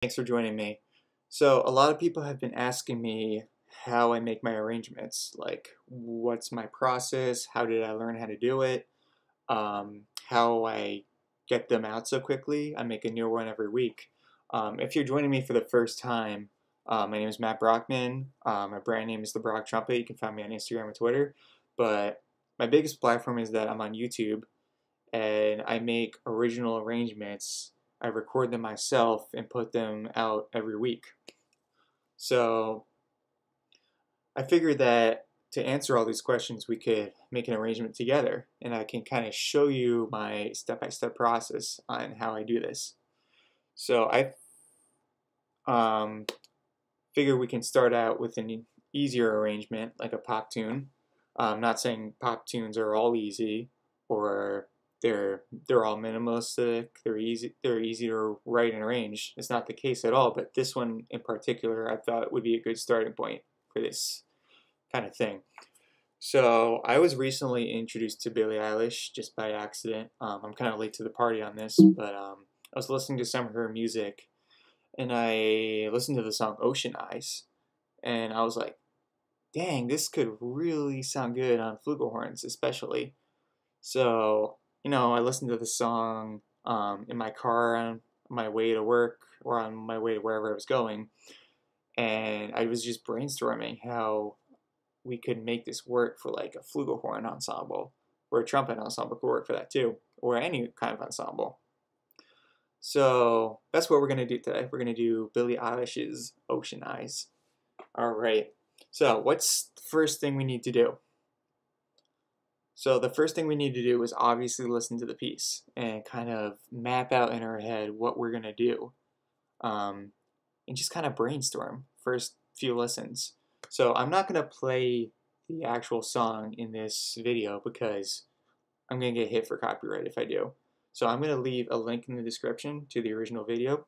Thanks for joining me. So, a lot of people have been asking me how I make my arrangements. Like, what's my process? How did I learn how to do it? How I get them out so quickly. I make a new one every week. If you're joining me for the first time, my name is Matt Brockman. My brand name is The Brock Trumpet. You can find me on Instagram and Twitter. But my biggest platform is that I'm on YouTube and I make original arrangements. I record them myself and put them out every week. So I figured that to answer all these questions, we could make an arrangement together, and I can kind of show you my step-by-step process on how I do this. So I figure we can start out with an easier arrangement, like a pop tune. I'm not saying pop tunes are all easy or they're all minimalistic. They're easy to write and arrange. It's not the case at all. But this one in particular, I thought would be a good starting point for this kind of thing. So I was recently introduced to Billie Eilish just by accident. I'm kind of late to the party on this, but I was listening to some of her music, and I listened to the song Ocean Eyes, and I was like, dang, this could really sound good on flugelhorns, especially. So, I listened to the song in my car on my way to work or on my way to wherever I was going, and I was just brainstorming how we could make this work for like a flugelhorn ensemble, or a trumpet ensemble could work for that too, or any kind of ensemble. So that's what we're going to do today. We're going to do Billie Eilish's Ocean Eyes. All right. So what's the first thing we need to do? So the first thing we need to do is obviously listen to the piece and kind of map out in our head what we're going to do, and just kind of brainstorm first few listens. So I'm not going to play the actual song in this video because I'm going to get hit for copyright if I do. So I'm going to leave a link in the description to the original video.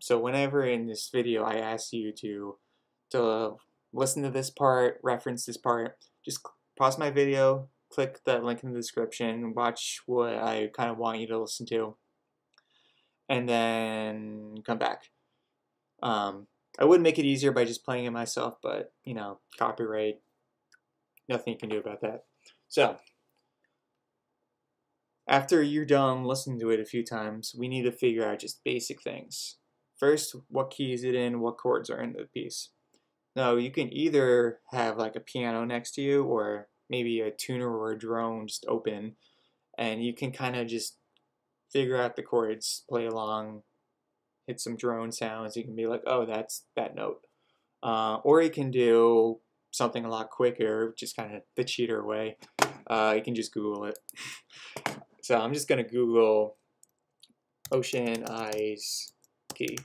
So whenever in this video I ask you to listen to this part, reference this part, just pause my video, click that link in the description, and watch what I kind of want you to listen to, and then come back. I would make it easier by just playing it myself, but copyright, nothing you can do about that. So after you're done listening to it a few times, we need to figure out just basic things. First, what key is it in? What chords are in the piece? Now, you can either have like a piano next to you or maybe a tuner or a drone just open, and you can kind of just figure out the chords, play along, hit some drone sounds. You can be like, oh, that's that note. Or you can do something a lot quicker, just kind of the cheater way. You can just Google it. So I'm just going to Google Ocean Eyes key.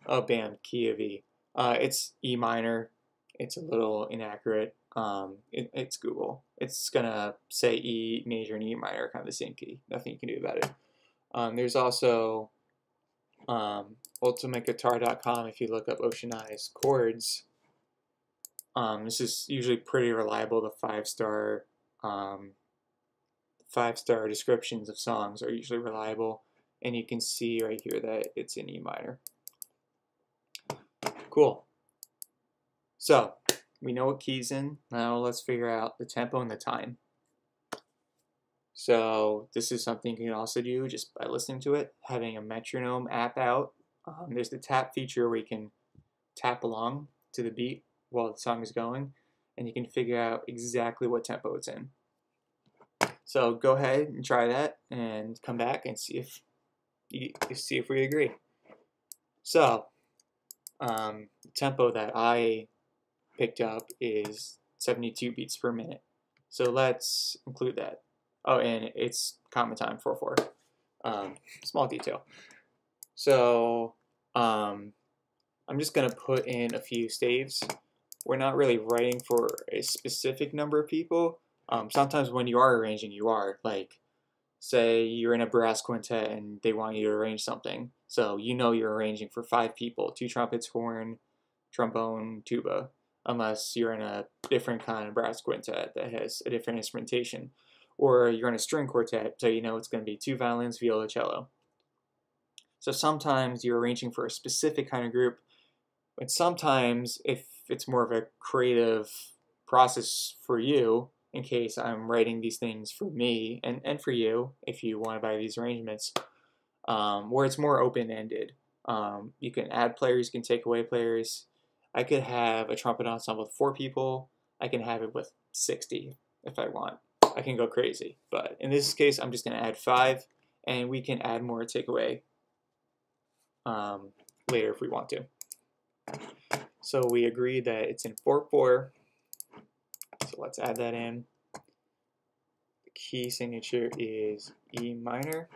Oh, bam, key of E. It's E minor. It's a little inaccurate. It's Google. It's going to say E major and E minor, kind of the same key. Nothing you can do about it. There's also ultimateguitar.com. If you look up Ocean Eyes chords, this is usually pretty reliable. The five-star descriptions of songs are usually reliable, and you can see right here that it's in E minor. Cool. So we know what key's in. Now let's figure out the tempo and the time. So this is something you can also do just by listening to it, having a metronome app out. There's the tap feature where you can tap along to the beat while the song is going, and you can figure out exactly what tempo it's in. So go ahead and try that and come back and see if we agree. So the tempo that I picked up is 72 beats per minute. So let's include that. Oh, and it's common time 4/4. Small detail. So I'm just going to put in a few staves. We're not really writing for a specific number of people. Sometimes when you are arranging, you are. Like, say you're in a brass quintet and they want you to arrange something. So you're arranging for 5 people, 2 trumpets, horn, trombone, tuba, unless you're in a different kind of brass quintet that has a different instrumentation. Or you're in a string quartet, so it's going to be 2 violins, viola, cello. So sometimes you're arranging for a specific kind of group, but sometimes if it's more of a creative process for you, in case I'm writing these things for me and for you, if you want to buy these arrangements, where it's more open-ended. You can add players, you can take away players. I could have a trumpet ensemble with 4 people. I can have it with 60 if I want. I can go crazy, but in this case, I'm just going to add 5, and we can add more take away later if we want to. So we agreed that it's in 4/4. So let's add that in. The key signature is E minor,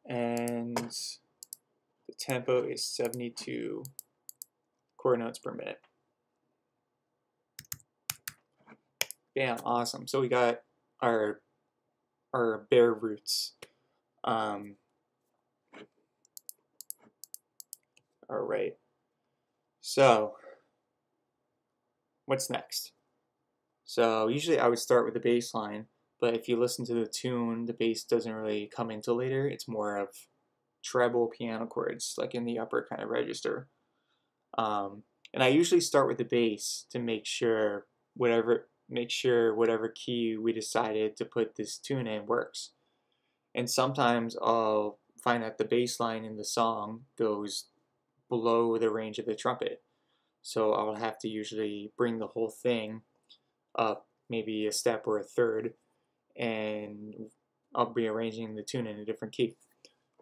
and the tempo is 72 quarter notes per minute. Bam, awesome. So we got our bare roots. All right. So what's next? So usually I would start with the bass line, but if you listen to the tune, the bass doesn't really come into later. It's more of treble piano chords, like in the upper kind of register. And I usually start with the bass to make sure whatever key we decided to put this tune in works. And sometimes I'll find that the bass line in the song goes below the range of the trumpet. So I'll have to usually bring the whole thing up maybe a step or a third, and I'll be arranging the tune in a different key.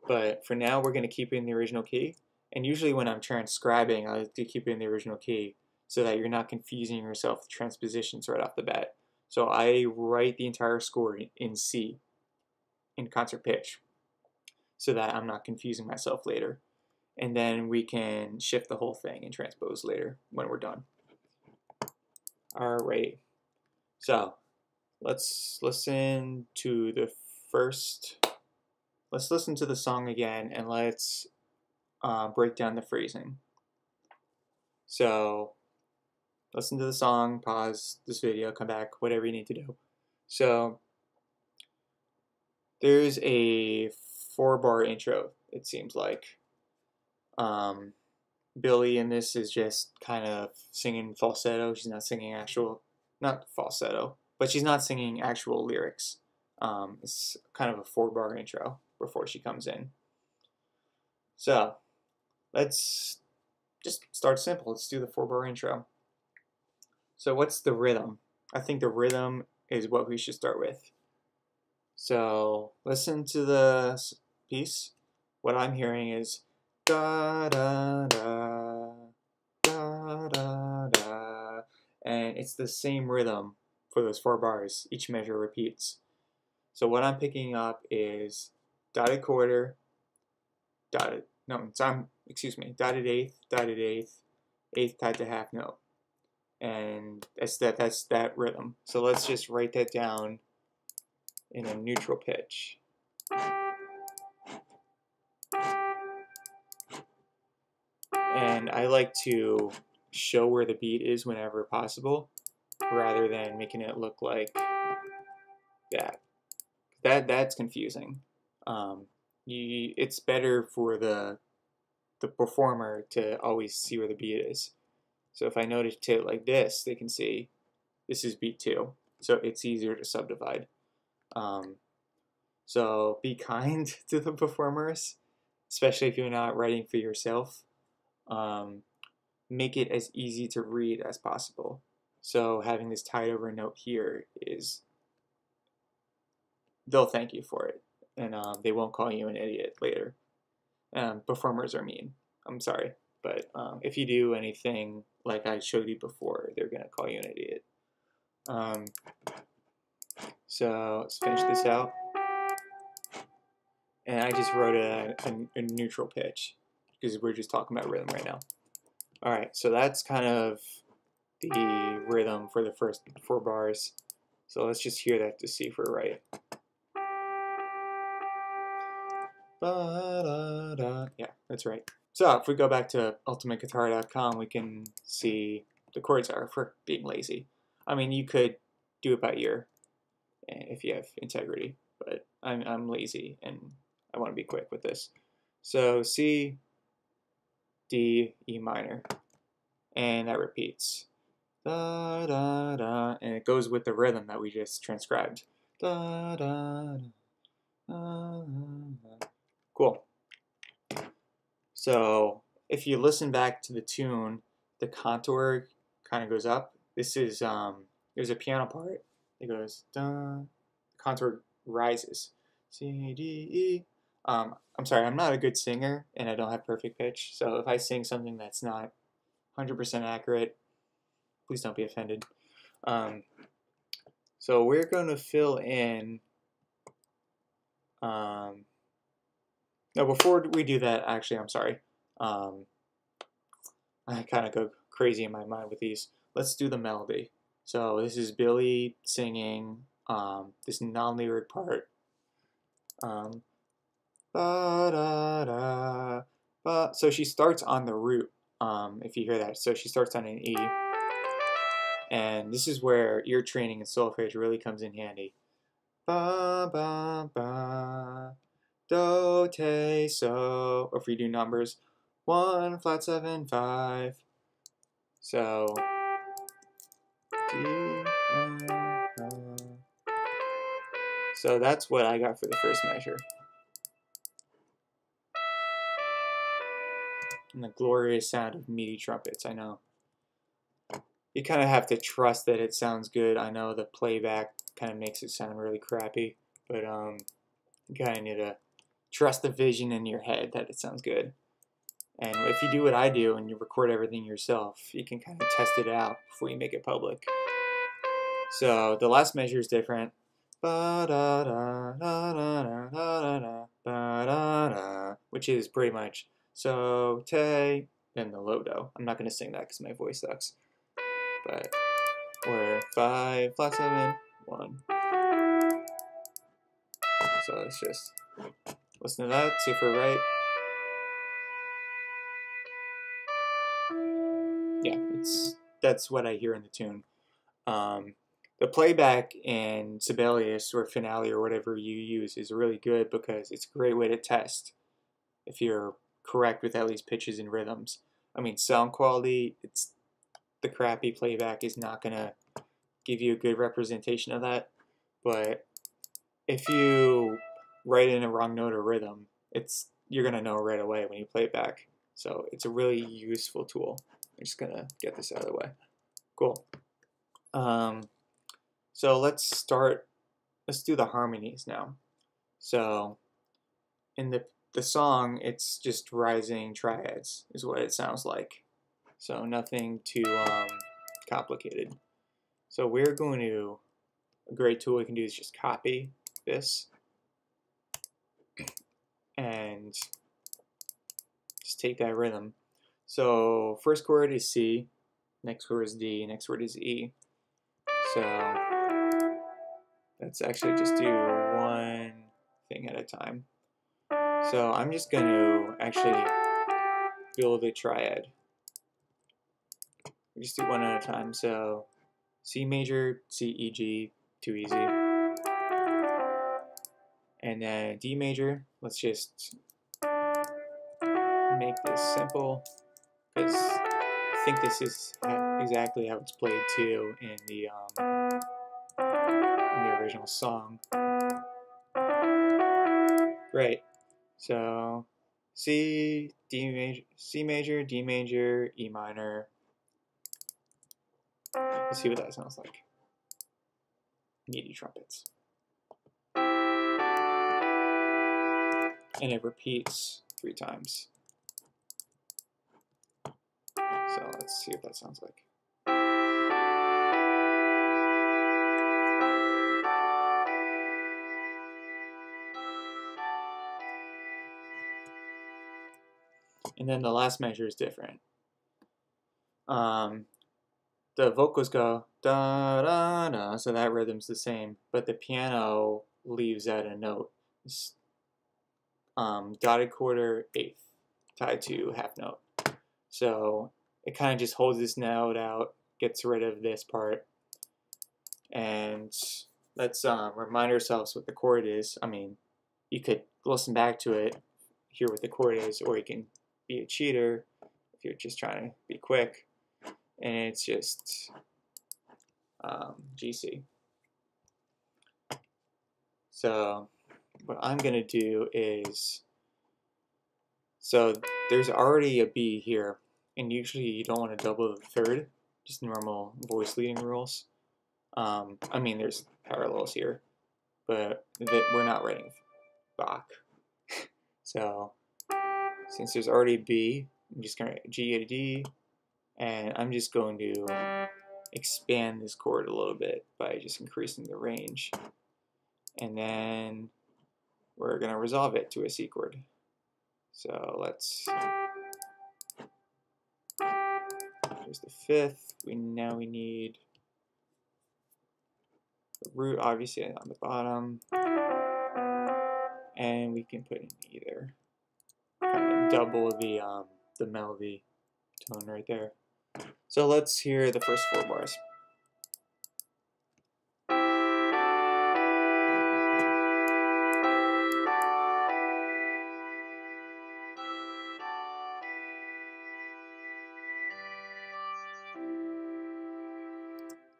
But for now, we're going to keep it in the original key. And usually when I'm transcribing, I like to keep it in the original key so that you're not confusing yourself with transpositions right off the bat. So I write the entire score in C, in concert pitch, so that I'm not confusing myself later. And then we can shift the whole thing and transpose later when we're done. All right. So let's listen to the song again, and let's break down the phrasing. So listen to the song, pause this video, come back, whatever you need to do. So there's a 4-bar intro, it seems like. Billie in this is just kind of singing falsetto. She's not singing not falsetto, but she's not singing actual lyrics. It's kind of a 4-bar intro before she comes in. So let's just start simple. Let's do the 4-bar intro. So what's the rhythm? I think the rhythm is what we should start with. So listen to the piece. What I'm hearing is da da da da da da, and it's the same rhythm for those 4 bars. Each measure repeats. So what I'm picking up is dotted quarter, dotted eighth, eighth tied to half note, and that's that rhythm. So let's just write that down in a neutral pitch. And I like to show where the beat is whenever possible, rather than making it look like that. That's confusing. It's better for the performer to always see where the beat is. So if I notice it like this, they can see this is beat 2. So it's easier to subdivide. So be kind to the performers, especially if you're not writing for yourself. Make it as easy to read as possible. So having this tied over note here they'll thank you for it, and they won't call you an idiot later. Performers are mean. I'm sorry, but if you do anything like I showed you before, they're gonna call you an idiot. So let's finish this out. And I just wrote a neutral pitch because we're just talking about rhythm right now. All right, so that's kind of the rhythm for the first 4 bars. So let's just hear that to see if we're right. Ba-da-da. Yeah, that's right. So if we go back to ultimateguitar.com, we can see the chords are for being lazy. I mean, you could do it by ear if you have integrity, but I'm lazy and I want to be quick with this. So C, D, E minor, and that repeats. Da, da, da, and it goes with the rhythm that we just transcribed. Da, da, da, da. Cool. So if you listen back to the tune, the contour kind of goes up. This is there's a piano part. It goes da. The contour rises. C D E. I'm sorry, I'm not a good singer and I don't have perfect pitch. So if I sing something that's not 100% accurate, please don't be offended. So we're going to fill in. No, before we do that, actually, I'm sorry. I kind of go crazy in my mind with these. Let's do the melody. So this is Billie singing this non-lyric part. Ba, da, da, ba. So she starts on the root, if you hear that. So she starts on an E. And this is where ear training and solfege really comes in handy. Ba, ba, ba. Do, te, so, or if we do numbers, 1, flat 7, 5. So, D, so that's what I got for the first measure. And the glorious sound of meaty trumpets, I know. You kind of have to trust that it sounds good. I know the playback kind of makes it sound really crappy, but you kind of need to trust the vision in your head that it sounds good. And if you do what I do and you record everything yourself, you can kind of test it out before you make it public. So the last measure is different. Which is pretty much so, te, and the low do. I'm not going to sing that because my voice sucks. But we're 5, flat 7, 1. So let's just listen to that, see if we're right. Yeah, that's what I hear in the tune. The playback in Sibelius or Finale or whatever you use is really good because it's a great way to test if you're correct with at least pitches and rhythms. I mean, sound quality, it's the crappy playback is not going to give you a good representation of that. But if you write in a wrong note or rhythm, you're going to know right away when you play it back. So it's a really useful tool. I'm just going to get this out of the way. Cool. So let's do the harmonies now. So in the song, it's just rising triads is what it sounds like. So nothing too complicated. So we're going to, a great tool we can do is just copy this and just take that rhythm. So first chord is C, next chord is D, next word is E. So let's actually just do one thing at a time. So I'm just going to actually build a triad. We just do one at a time. So C major, C, E, G, too easy. And then D major, let's just make this simple because I think this is exactly how it's played too in the original song. Great. So C, D major, C major, D major, E minor. Let's see what that sounds like. Meaty trumpets. And it repeats 3 times. So let's see what that sounds like. And then the last measure is different. The vocals go da da da, so that rhythm's the same, but the piano leaves out a note. It's, dotted quarter, eighth, tied to half note. So it kind of just holds this note out, gets rid of this part, and let's remind ourselves what the chord is. I mean, you could listen back to it, hear what the chord is, or you can be a cheater if you're just trying to be quick, and it's just GC. So what I'm gonna do is, so there's already a B here, and usually you don't want to double the third, just normal voice leading rules. I mean, there's parallels here, but we're not writing Bach. So since there's already B, I'm just going to G to D, and I'm just going to expand this chord a little bit by just increasing the range. And then we're going to resolve it to a C chord. So let's, here's the fifth. Now we need the root, obviously, on the bottom. And we can put in either. Kind of double the melody tone right there. So let's hear the first 4 bars.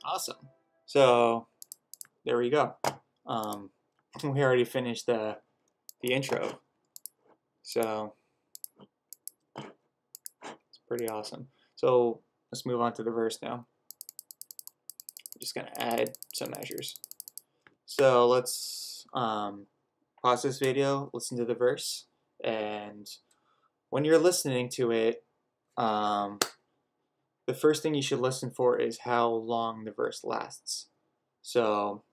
Awesome. So there we go. We already finished the intro. So it's pretty awesome. So let's move on to the verse now. I'm just gonna add some measures. So let's pause this video, listen to the verse, and when you're listening to it, the first thing you should listen for is how long the verse lasts. So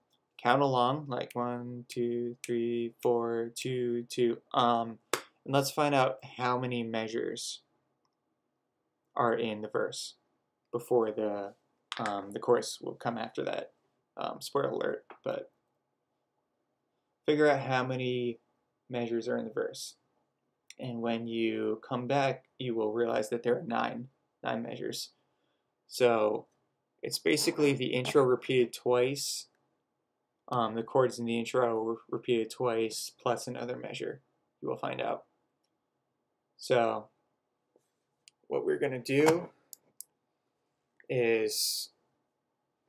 count along, like 1, 2, 3, 4, 2, 2. And let's find out how many measures are in the verse before the chorus will come after that. Spoiler alert, but figure out how many measures are in the verse. And when you come back, you will realize that there are nine measures. So it's basically the intro repeated twice, the chords in the intro repeated twice, plus another measure. You will find out. So what we're going to do is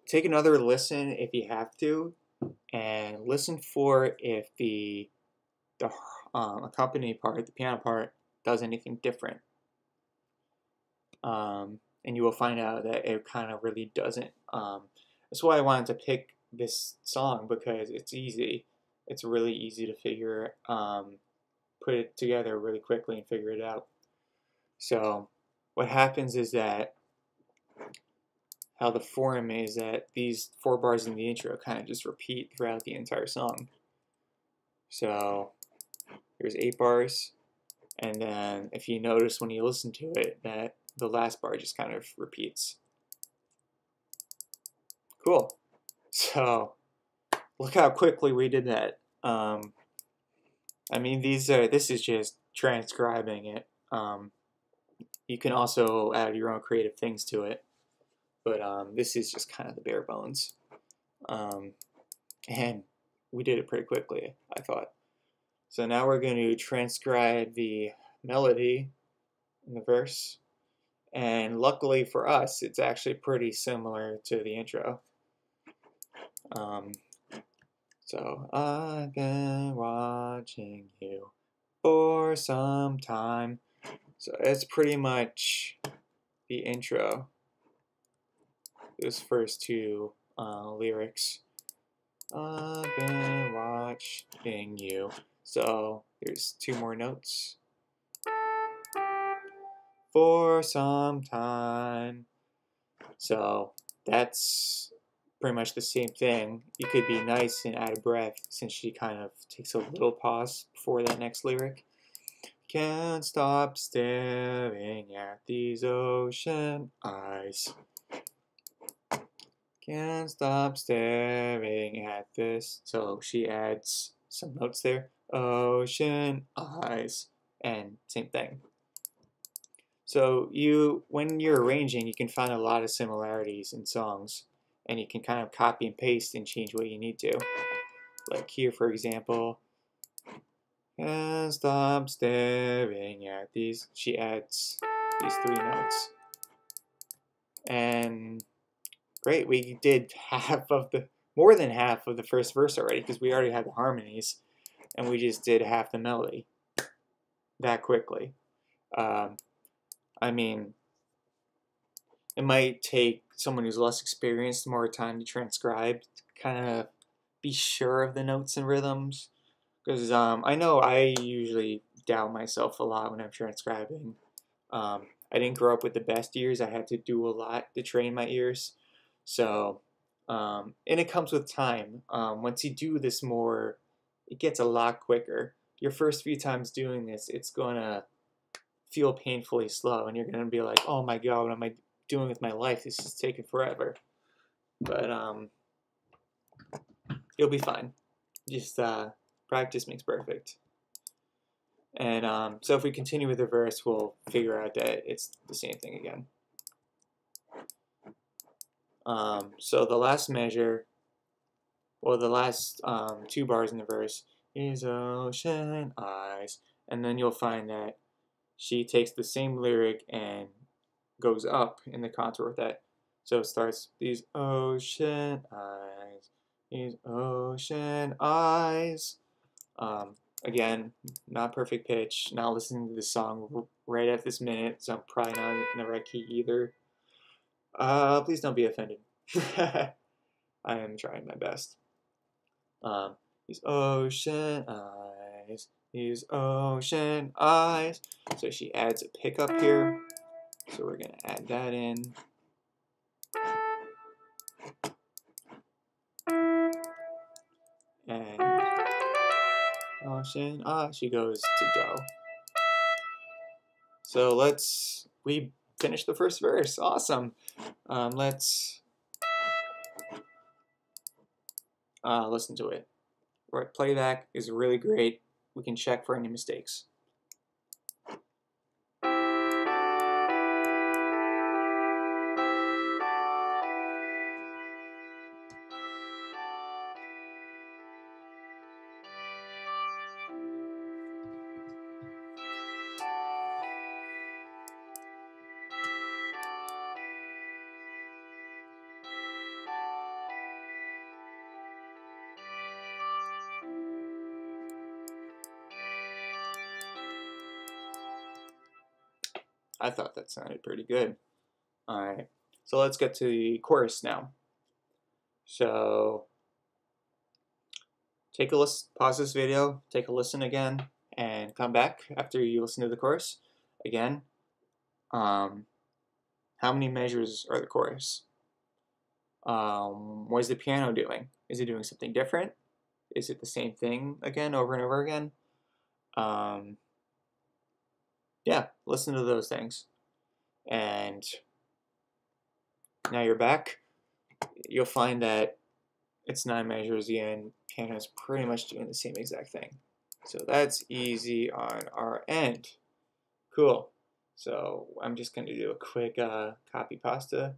take another listen if you have to, and listen for if the accompanying part, the piano part, does anything different. And you will find out that it kind of really doesn't. That's why I wanted to pick this song, because it's easy. It's really easy to figure, put it together really quickly and figure it out. So what happens is that, how the form is that these 4 bars in the intro kind of just repeat throughout the entire song. So there's 8 bars, and then if you notice when you listen to it that the last bar just kind of repeats. Cool. So look how quickly we did that. I mean, this is just transcribing it. You can also add your own creative things to it, but this is just kind of the bare bones. And we did it pretty quickly, I thought. So now we're going to transcribe the melody in the verse. And luckily for us, it's actually pretty similar to the intro. So I've been watching you for some time. So it's pretty much the intro. Those first 2 lyrics. I've been watching you. So there's 2 more notes. For some time. So that's pretty much the same thing. You could be nice and out of breath, since she kind of takes a little pause before that next lyric. Can't stop staring at these ocean eyes. Can't stop staring at this. So she adds some notes there. Ocean eyes. And same thing. So when you're arranging, you can find a lot of similarities in songs, and you can kind of copy and paste and change what you need to. Like here, for example, Can't stop staring at these. She adds these 3 notes. And great, we did more than half of the first verse already, because we already had the harmonies, and we just did half the melody that quickly. I mean, it might take someone who's less experienced more time to transcribe, to kind of be sure of the notes and rhythms. Because I know I usually doubt myself a lot when I'm transcribing. I didn't grow up with the best ears. I had to do a lot to train my ears. So, and it comes with time. Once you do this more, it gets a lot quicker. Your first few times doing this, it's going to feel painfully slow. And you're going to be like, oh my God, what am I doing with my life? This is taking forever. But you'll be fine. Just practice makes perfect. And so if we continue with the verse, we'll figure out that it's the same thing again. So the last measure, well, the last 2 bars in the verse is ocean eyes, and then you'll find that she takes the same lyric and goes up in the contour with that. So it starts, these ocean eyes, these ocean eyes. Again, not perfect pitch, not listening to the song right at this minute, so I'm probably not in the right key either. Please don't be offended. I am trying my best. These ocean eyes, these ocean eyes. So she adds a pickup here. So we're going to add that in. And ocean eyes, she goes to do. So we finished the first verse. Awesome. Let's listen to it. Right, playback is really great. We can check for any mistakes. I thought that sounded pretty good. Alright, so let's get to the chorus now. So take a listen, pause this video, take a listen again, and come back after you listen to the chorus. Again, how many measures are the chorus? What is the piano doing? Is it doing something different? Is it the same thing again, over and over again? Yeah, listen to those things. And now you're back. You'll find that it's 9 measures and piano is pretty much doing the same exact thing. So that's easy on our end. Cool. So I'm just going to do a quick copy pasta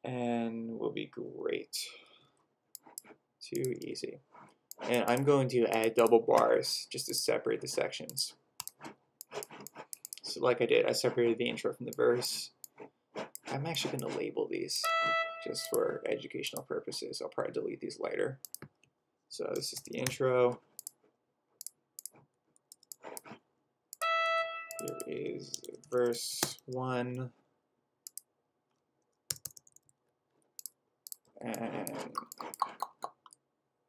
and we'll be great. Too easy. And I'm going to add double bars just to separate the sections. So like I did, I separated the intro from the verse. I'm actually going to label these just for educational purposes. I'll probably delete these later. So this is the intro. Here is verse 1. And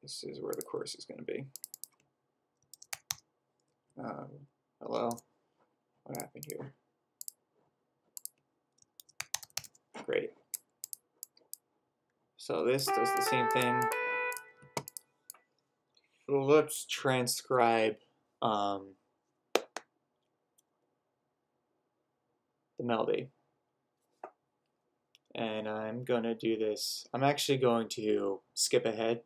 this is where the chorus is going to be. Hello? What happened here? Great. So this does the same thing. So let's transcribe the melody. And I'm going to do this. I'm actually going to skip ahead.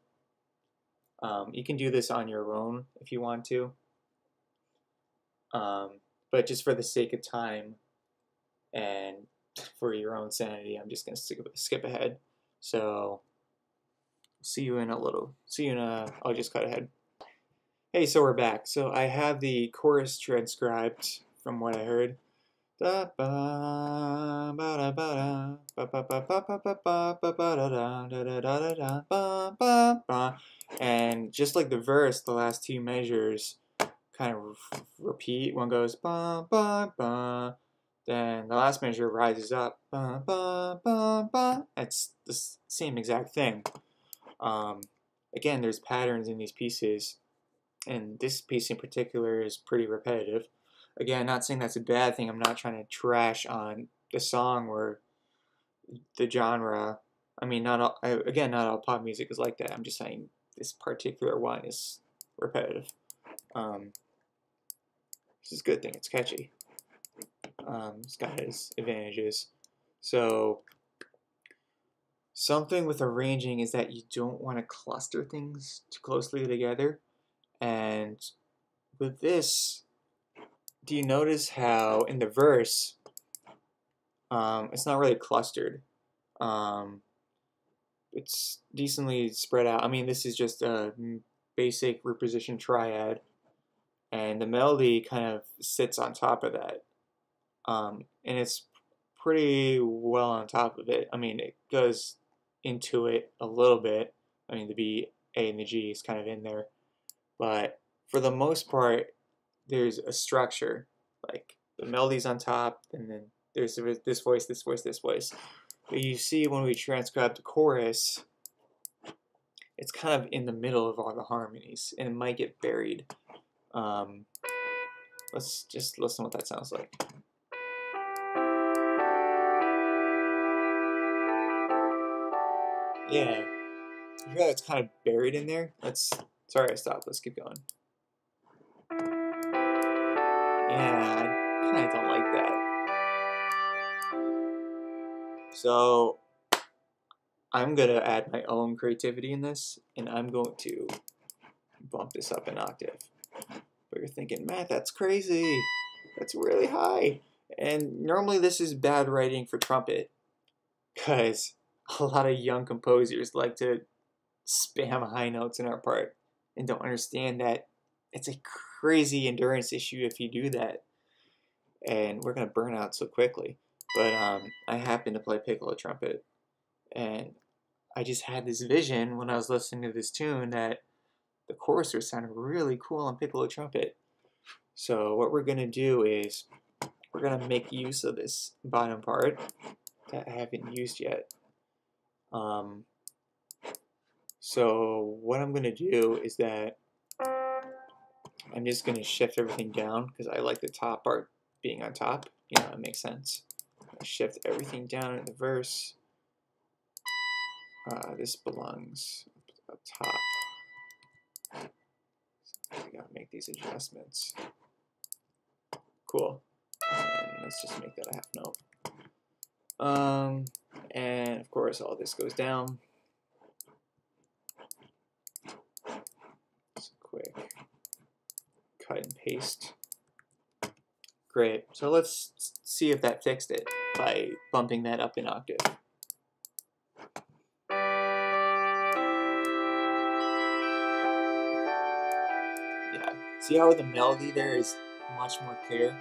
You can do this on your own if you want to. But just for the sake of time and for your own sanity, I'm just going to skip ahead. So see you in a little. I'll just cut ahead. Hey, so we're back. So I have the chorus transcribed from what I heard. Da ba ba da ba da ba ba ba ba ba ba ba ba ba da da da da da da ba ba ba. And just like the verse, the last two measures kind of repeat. One goes ba ba ba, then the last measure rises up ba ba ba ba. It's the same exact thing. Um, Again, there's patterns in these pieces, and this piece in particular is pretty repetitive. Again, not saying that's a bad thing. I'm not trying to trash on the song or the genre. I mean, not all, again, not all pop music is like that. I'm just saying this particular one is repetitive. This is a good thing. It's catchy. It's got its advantages. So something with arranging is that you don't want to cluster things too closely together. And with this, do you notice how in the verse, it's not really clustered. Um, it's decently spread out. I mean, this is just a basic reposition triad, and the melody kind of sits on top of that. And it's pretty well on top of it. I mean, it goes into it a little bit. I mean, the B, A, and the G is kind of in there. But for the most part, there's a structure. Like, the melody's on top, and then there's this voice, this voice, this voice. But you see when we transcribe the chorus, it's kind of in the middle of all the harmonies, and it might get buried. Let's just listen to what that sounds like. Yeah, you hear that it's kind of buried in there? Sorry I stopped, let's keep going. Yeah, I kind of don't like that. So, I'm going to add my own creativity in this, and I'm going to bump this up an octave. But you're thinking, Matt, that's crazy. That's really high. And normally this is bad writing for trumpet, because a lot of young composers like to spam high notes in our part and don't understand that it's a crazy endurance issue if you do that, and we're gonna burn out so quickly. But I happen to play piccolo trumpet, and I just had this vision when I was listening to this tune that the chorus would sound really cool on piccolo trumpet. So what we're gonna do is we're gonna make use of this bottom part that I haven't used yet. So what I'm gonna do is that I'm just gonna shift everything down because I like the top part being on top. You know, it makes sense. I shift everything down in the verse. This belongs up top. So I gotta make these adjustments. Cool. And let's just make that a half note. And of course all this goes down. Just a quick cut and paste. Great. So let's see if that fixed it by bumping that up an octave. Yeah. See how the melody there is much more clear?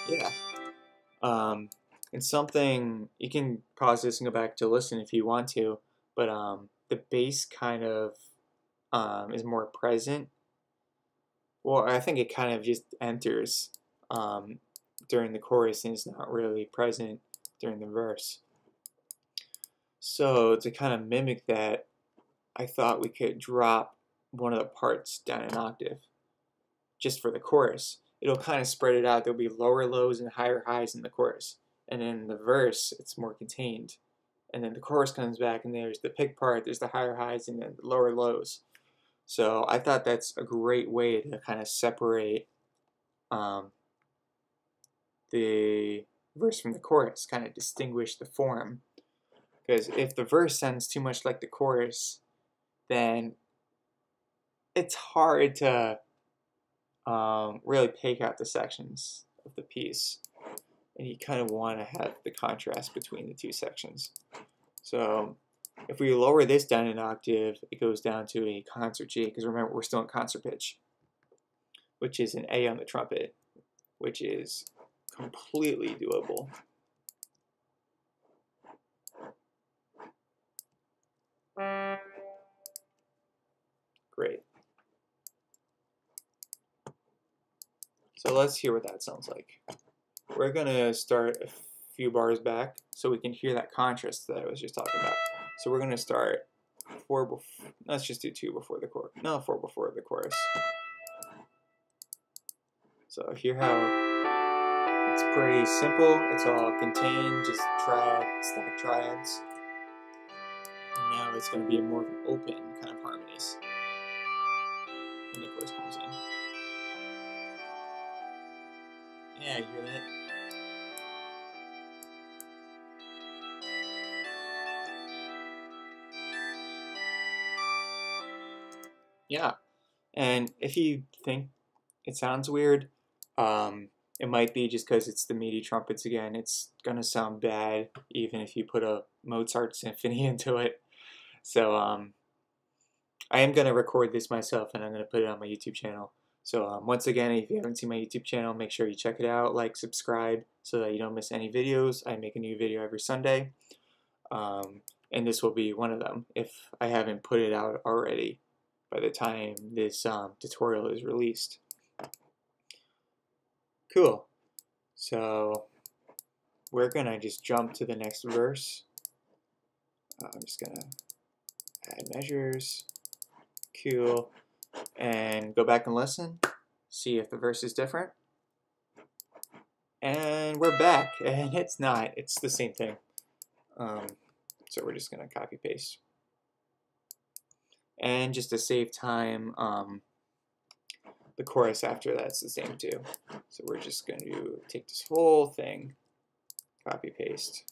Yeah. And something, you can pause this and go back to listen if you want to, but the bass kind of is more present. Well, I think it kind of just enters during the chorus and is not really present during the verse. So to kind of mimic that, I thought we could drop one of the parts down an octave just for the chorus. It'll kind of spread it out. There'll be lower lows and higher highs in the chorus. And in the verse, it's more contained. And then the chorus comes back, and there's the pick part, there's the higher highs, and then the lower lows. So I thought that's a great way to kind of separate the verse from the chorus, kind of distinguish the form. Because if the verse sounds too much like the chorus, then it's hard to really pick out the sections of the piece. And you kind of want to have the contrast between the two sections. So If we lower this down an octave, it goes down to a concert G, because remember, we're still in concert pitch, which is an A on the trumpet, which is completely doable. Great. So let's hear what that sounds like. We're going to start a few bars back so we can hear that contrast that I was just talking about. So we're going to start 4 before, let's just do 2 before the chorus. No, 4 before the chorus. So hear how it's pretty simple. It's all contained, just triad, stacked triads. And now it's going to be more of an open kind of harmonies when the chorus comes in. Yeah, you hear that? Yeah, and if you think it sounds weird, it might be just because it's the MIDI trumpets again. It's gonna sound bad even if you put a Mozart symphony into it. So I am gonna record this myself and I'm gonna put it on my YouTube channel. So once again, if you haven't seen my YouTube channel, make sure you check it out, like, subscribe, so that you don't miss any videos. I make a new video every Sunday, and this will be one of them if I haven't put it out already by the time this tutorial is released. Cool. So we're gonna just jump to the next verse. I'm just gonna add measures. Cool. And go back and listen. See if the verse is different. And we're back. And it's not. It's the same thing. So we're just gonna copy paste. And just to save time, the chorus after that's the same too. So we're just going to take this whole thing, copy paste,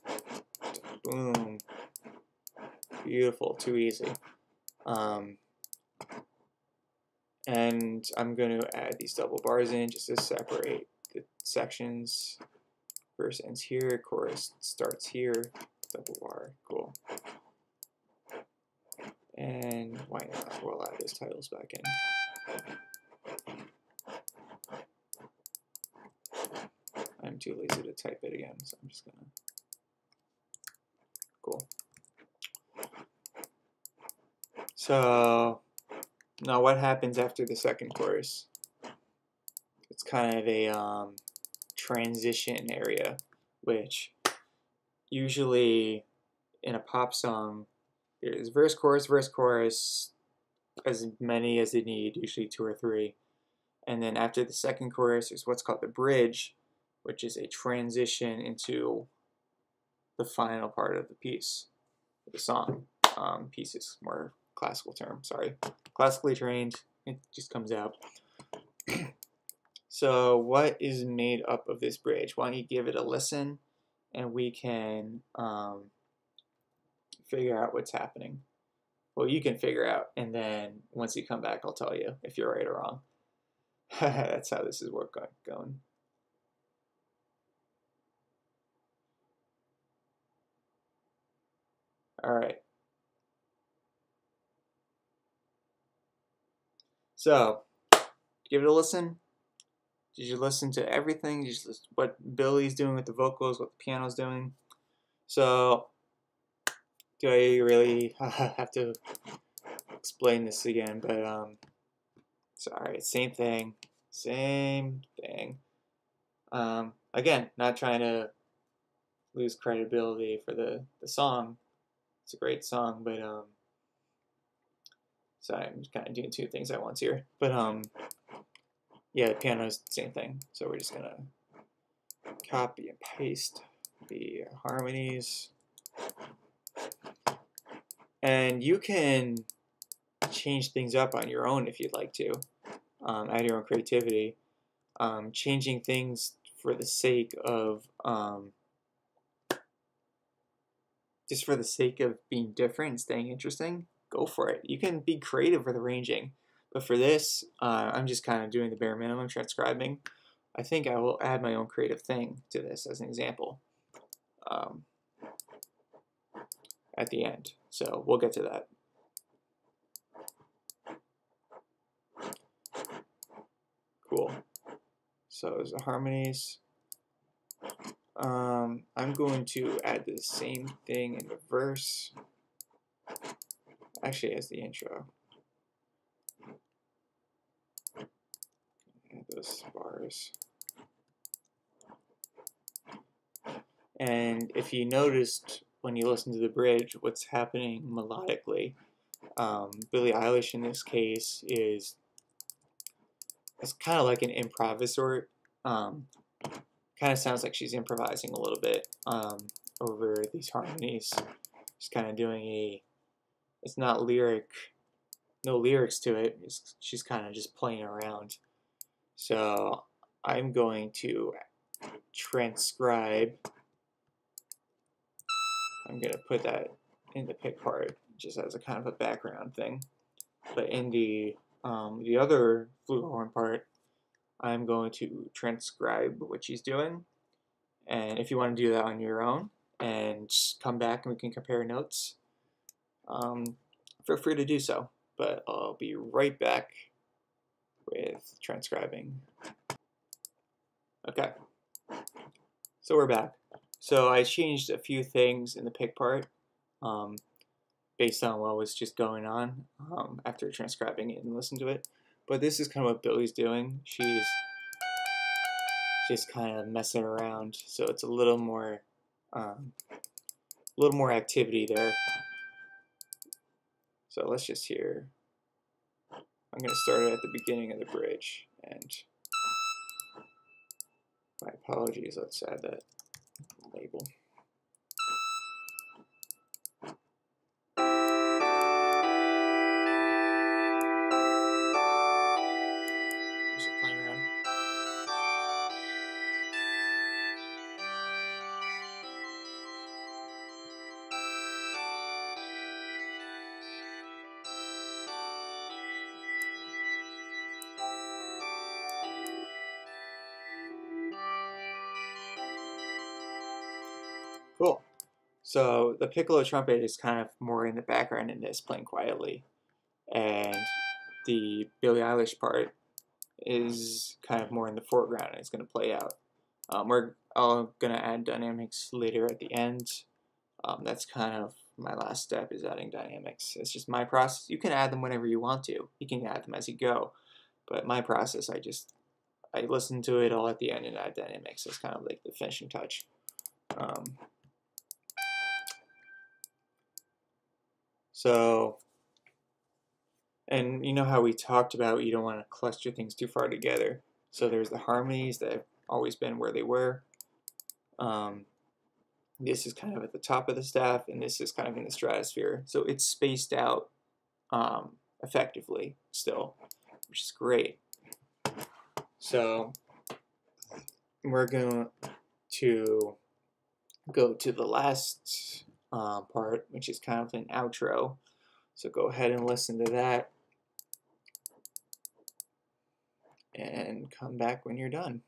boom, beautiful, too easy. And I'm going to add these double bars in just to separate the sections. Verse ends here, chorus starts here, double bar, cool. And why not? We'll add those titles back in. I'm too lazy to type it again, so I'm just gonna. Cool. So now what happens after the second chorus? It's kind of a transition area, which usually in a pop song, there's verse, chorus, as many as they need, usually 2 or 3. And then after the second chorus, there's what's called the bridge, which is a transition into the final part of the piece, the song. Piece is more classical term, sorry. Classically trained, it just comes out. So what is made up of this bridge? Why don't you give it a listen and we can figure out what's happening. Well, you can figure out, and then once you come back, I'll tell you if you're right or wrong. That's how this is going. All right. So, give it a listen. Did you listen to everything? Did you listen to what Billie's doing with the vocals, what the piano's doing? So, do I really have to explain this again? But, sorry, same thing. Again, not trying to lose credibility for the song. It's a great song, but, so I'm kind of doing 2 things at once here. But, yeah, the piano is the same thing. So we're just gonna copy and paste the harmonies. And you can change things up on your own if you'd like to. Add your own creativity. Changing things for the sake of, just for the sake of being different and staying interesting, go for it. You can be creative with arranging. But for this, I'm just kind of doing the bare minimum, transcribing. I think I will add my own creative thing to this as an example. at the end. So we'll get to that. Cool. So there's the harmonies. I'm going to add the same thing in the verse. Actually, as the intro. Add those bars. And if you noticed when you listen to the bridge, what's happening melodically, Billie Eilish in this case it's kind of like an improvisator. Kind of sounds like she's improvising a little bit over these harmonies. She's kind of doing it's not no lyrics to it. She's kind of just playing around. So I'm going to transcribe. I'm going to put that in the pick part just as a kind of a background thing. But in the other flugelhorn part, I'm going to transcribe what she's doing. And if you want to do that on your own and come back and we can compare notes, feel free to do so. But I'll be right back with transcribing. Okay, so we're back. So I changed a few things in the pick part based on what was just going on after transcribing it and listening to it. But this is kind of what Billie's doing. She's just kind of messing around, so it's a little more activity there. So let's just hear. I'm going to start it at the beginning of the bridge, and my apologies. Let's add that label. Just playing around. Cool. So the piccolo trumpet is kind of more in the background in this, playing quietly, and the Billie Eilish part is kind of more in the foreground, and it's going to play out. We're all going to add dynamics later at the end. That's kind of my last step, is adding dynamics. It's just my process. You can add them whenever you want to. You can add them as you go. But my process, I listen to it all at the end and add dynamics. It's kind of like the finishing touch. And you know how we talked about you don't want to cluster things too far together. So there's the harmonies that have always been where they were. This is kind of at the top of the staff, and this is kind of in the stratosphere. So it's spaced out effectively still, which is great. So we're going to go to the last part, which is kind of an outro. So go ahead and listen to that, and come back when you're done.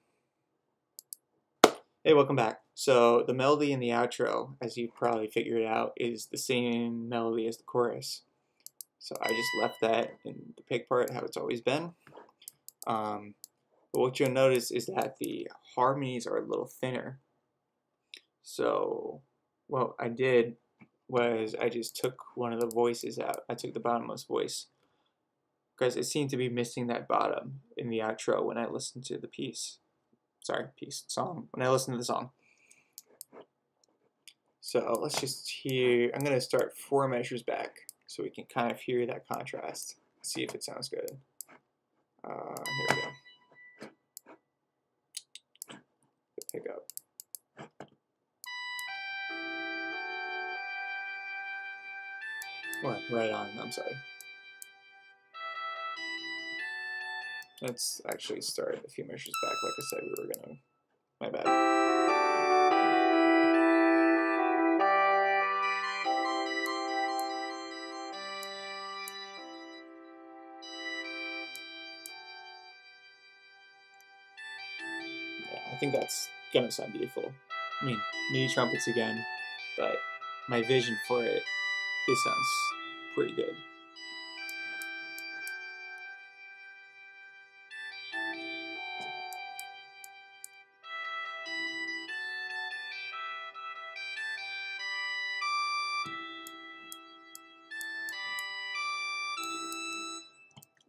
Hey, welcome back. So the melody in the outro, as you've probably figured out, is the same melody as the chorus. So I just left that in the pick part how it's always been. But what you'll notice is that the harmonies are a little thinner. So what I did was I just took one of the voices out. I took the bottommost voice because it seemed to be missing that bottom in the outro when I listened to the song, when I listened to the song. So let's just hear, I'm going to start 4 measures back so we can kind of hear that contrast, see if it sounds good. Here we go. Pick up. Or right on, I'm sorry. Let's actually start a few measures back, like I said we were gonna. My bad. Yeah, I think that's gonna sound beautiful. I mean, MIDI trumpets again, but my vision for it this sounds pretty good.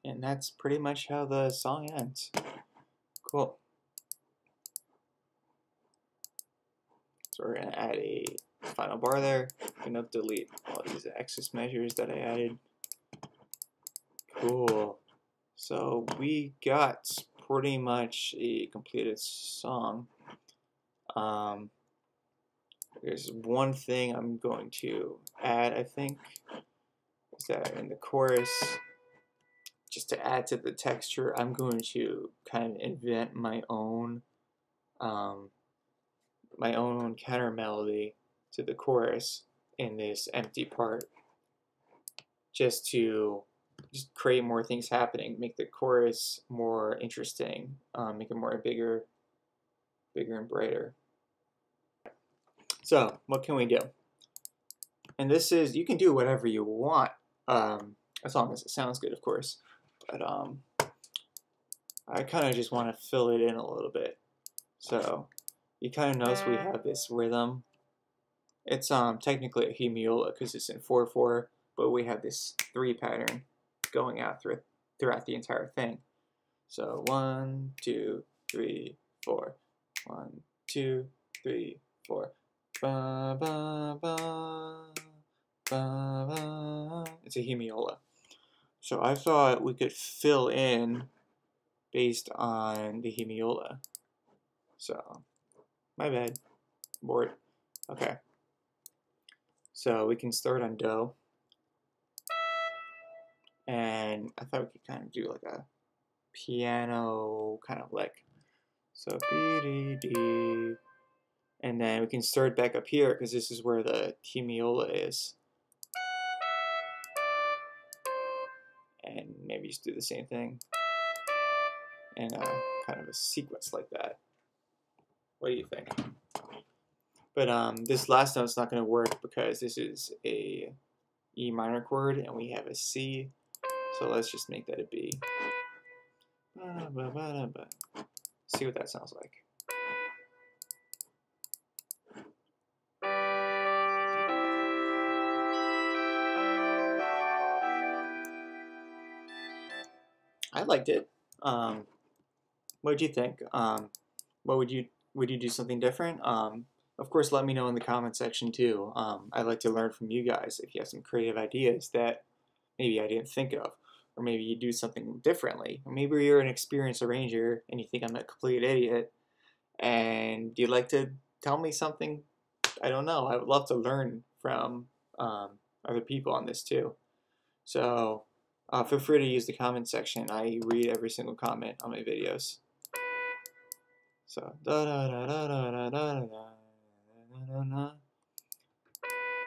And that's pretty much how the song ends. Cool. So we're going to add a final bar there. I'm going to delete all these excess measures that I added. Cool. So we got pretty much a completed song. There's one thing I'm going to add, I think, is that in the chorus, just to add to the texture, I'm going to kind of invent my own counter melody to the chorus in this empty part, just to create more things happening, make the chorus more interesting, make it more bigger and brighter. So what can we do? And this is, you can do whatever you want, as long as it sounds good, of course. But I kind of just want to fill it in a little bit. So you kind of notice we have this rhythm. It's technically a hemiola because it's in 4/4, but we have this 3 pattern going out throughout the entire thing. So 1, 2, 3, 4. 1, 2, 3, 4. Ba, ba, ba, ba, ba. It's a hemiola. So I thought we could fill in based on the hemiola. So, my bad. Bored. Okay. So we can start on Do. And I thought we could kind of do like a piano kind of lick. So B, D, D. And then we can start back up here because this is where the hemiola is. And maybe just do the same thing in kind of a sequence like that. What do you think? But this last note's not going to work because this is a E minor chord and we have a C. So let's just make that a B. See what that sounds like. I liked it. What did you think? What would you do something different? Of course, let me know in the comment section too. I'd like to learn from you guys if you have some creative ideas that maybe I didn't think of, or maybe you do something differently, or maybe you're an experienced arranger and you think I'm a complete idiot, and you'd like to tell me something. I don't know. I would love to learn from other people on this too. So feel free to use the comment section. I read every single comment on my videos. So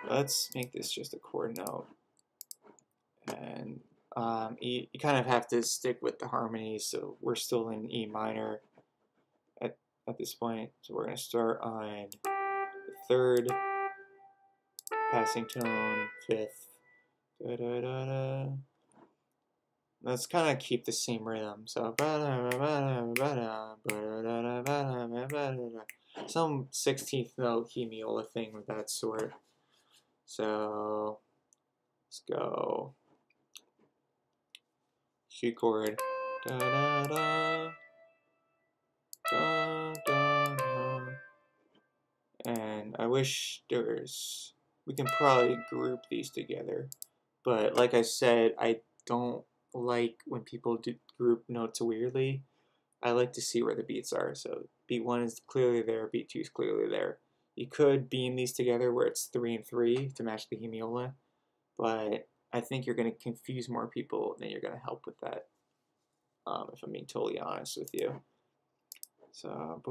let's make this just a chord note, and you kind of have to stick with the harmonies. So we're still in E minor at this point. So we're going to start on the 3rd, passing tone, 5th. Let's kind of keep the same rhythm. So some 16th note hemiola thing of that sort. So let's go G chord. Da, da, da, da, da, da. And I wish we can probably group these together. But like I said, I don't like when people do group notes weirdly. I like to see where the beats are. So beat 1 is clearly there, beat 2 is clearly there. You could beam these together where it's 3 and 3 to match the hemiola, but I think you're going to confuse more people than you're going to help with that, if I'm being totally honest with you. So,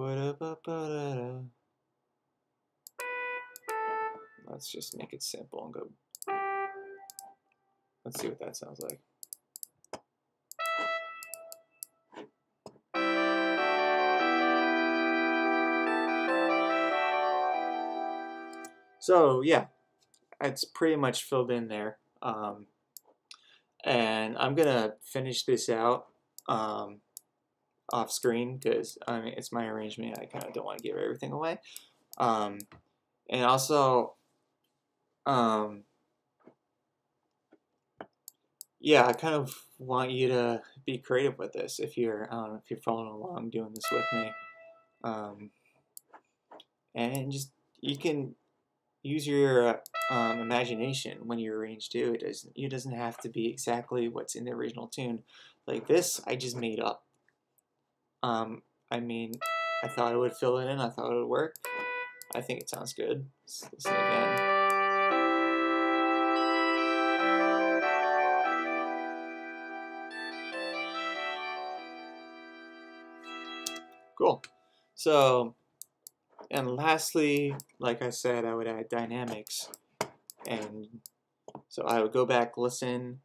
let's just make it simple and go. Let's see what that sounds like. So yeah, it's pretty much filled in there. And I'm gonna finish this out off screen because I mean it's my arrangement. I kind of don't want to give everything away. And also, yeah, I kind of want you to be creative with this if you're following along doing this with me. And just you can use your imagination when you arrange too. It doesn't have to be exactly what's in the original tune. Like this, I just made up. I mean, I thought it would fill it in. I thought it would work. I think it sounds good. Let's listen again. Cool. So, and lastly, like I said, I would add dynamics. And so I would go back, listen.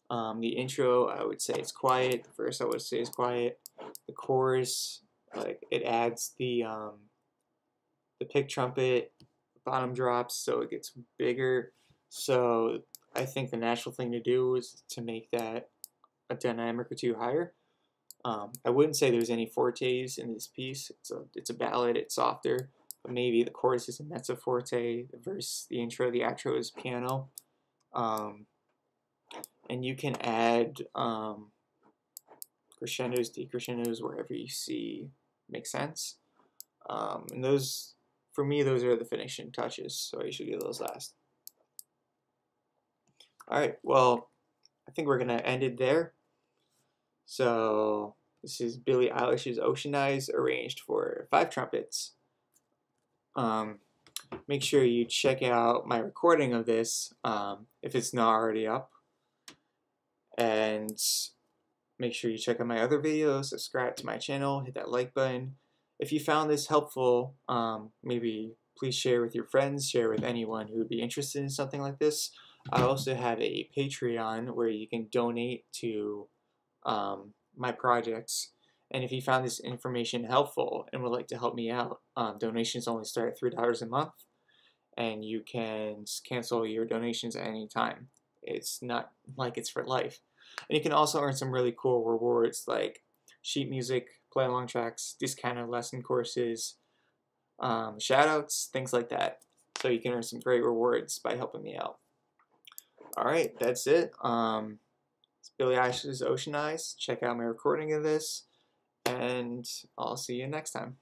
The intro, I would say it's quiet. The verse, I would say is quiet. The chorus, like it adds the pick trumpet, bottom drops, so it gets bigger. So I think the natural thing to do is to make that a dynamic or two higher. I wouldn't say there's any fortes in this piece. It's a ballad. It's softer, but maybe the chorus is a mezzo forte. The verse, the intro, the outro is piano. And you can add crescendos, decrescendos wherever you see makes sense. And those, for me, those are the finishing touches. So I usually do those last. All right. Well, I think we're gonna end it there. So this is Billie Eilish's Ocean Eyes, arranged for 5 trumpets. Make sure you check out my recording of this if it's not already up. And make sure you check out my other videos, subscribe to my channel, hit that like button. If you found this helpful, maybe please share with your friends, share with anyone who would be interested in something like this. I also have a Patreon where you can donate to my projects. And if you found this information helpful and would like to help me out, donations only start at $3 a month, and you can cancel your donations at any time. It's not like it's for life. And you can also earn some really cool rewards like sheet music, play along tracks, discounted lesson courses, shoutouts, things like that. So you can earn some great rewards by helping me out. Alright, that's it. It's Billie Eilish's Ocean Eyes. Check out my recording of this, and I'll see you next time.